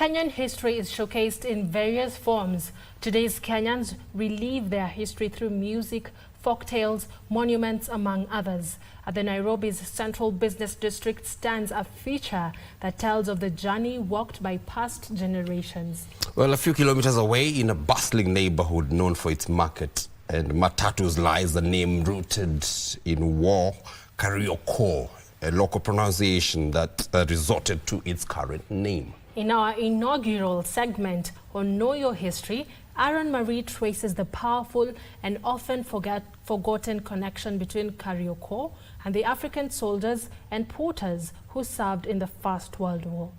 Kenyan history is showcased in various forms. Today's Kenyans relive their history through music, folktales, monuments, among others. At the Nairobi's Central Business District stands a feature that tells of the journey walked by past generations. Well, a few kilometers away in a bustling neighbourhood known for its market and matatus lies the name rooted in war, Kariokor, a local pronunciation that resorted to its current name. In our inaugural segment on Know Your History, Aaron Marie traces the powerful and often forgotten connection between Kariokor and the African soldiers and porters who served in the First World War.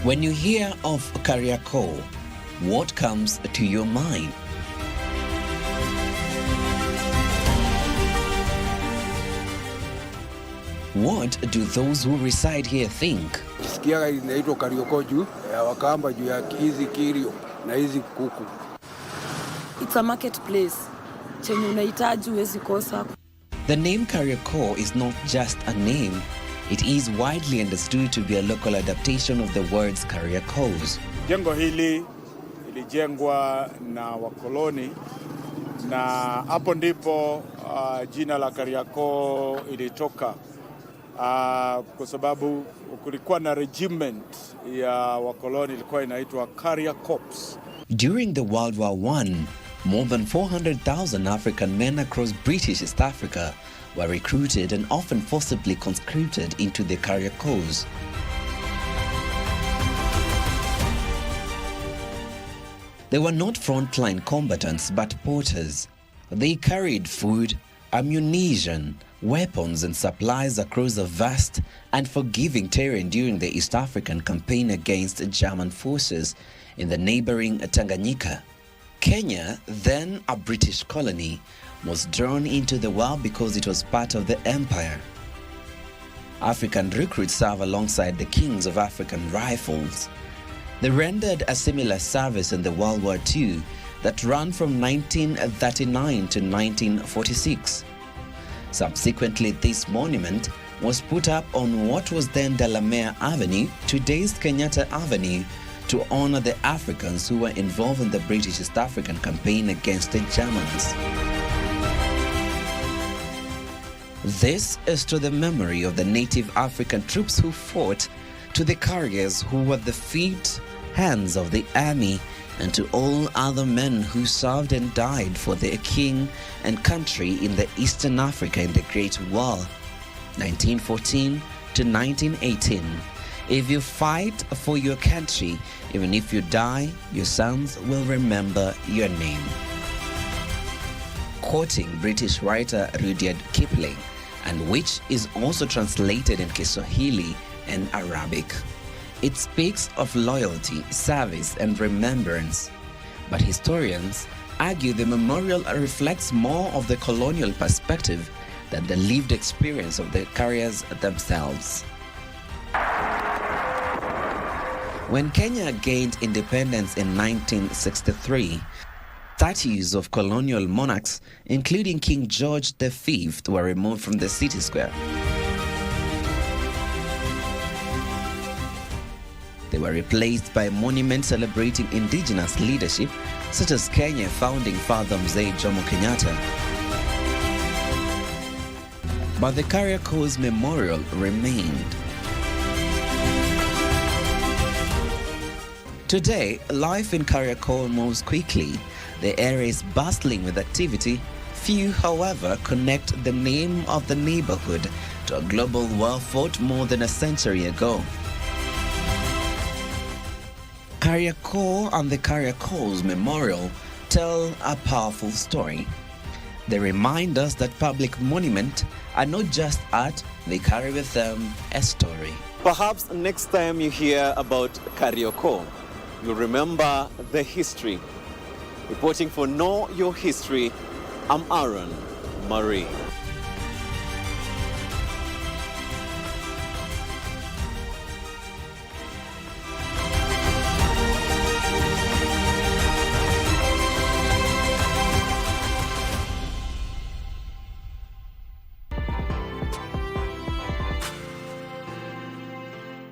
When you hear of Kariokor, what comes to your mind? What do those who reside here think? Sikia inaitwa Kariokor juu ya Wakamba juu ya hizi kirio na hizi kuku. It's a marketplace. Chenye unahitaji huwezi kosa. The name Kariokor is not just a name. It is widely understood to be a local adaptation of the words Kariokors. Jengo hili ilijengwa na wakoloni na hapo ndipo jina la Kariokor ilitoka kwa sababu kulikuwa na regiment ya wakoloni ilikuwa inaitwa Kariokor. During the World War I, more than 400,000 African men across British East Africa were recruited and often forcibly conscripted into the Kariokors. They were not frontline combatants but porters. They carried food, ammunition, weapons and supplies across a vast and forgiving terrain during the East African campaign against German forces in the neighboring Tanganyika. Kenya, then a British colony, was drawn into the war because it was part of the empire. African recruits served alongside the kings of African rifles. They rendered a similar service in the World War II that ran from 1939 to 1946. Subsequently, this monument was put up on what was then Delamere Avenue, today's Kenyatta Avenue, to honor the Africans who were involved in the British East African campaign against the Germans. This is to the memory of the native African troops who fought, to the carriers who were the feet, hands of the army, and to all other men who served and died for their king and country in the Eastern Africa in the Great War, 1914 to 1918. If you fight for your country, even if you die, your sons will remember your name. Quoting British writer Rudyard Kipling, and which is also translated in Kiswahili and Arabic. It speaks of loyalty, service, and remembrance. But historians argue the memorial reflects more of the colonial perspective than the lived experience of the carriers themselves. When Kenya gained independence in 1963, statues of colonial monarchs, including King George V, were removed from the city square. They were replaced by monuments celebrating indigenous leadership, such as Kenya founding father Mzee Jomo Kenyatta. But the Kariokor's memorial remained. Today, life in Kariokor moves quickly. The area is bustling with activity. Few, however, connect the name of the neighborhood to a global war fought more than a century ago. Kariokor and the Kariokor's memorial tell a powerful story. They remind us that public monuments are not just art, they carry with them a story. Perhaps next time you hear about Kariokor, you'll remember the history. Reporting for Know Your History, I'm Aaron Marie.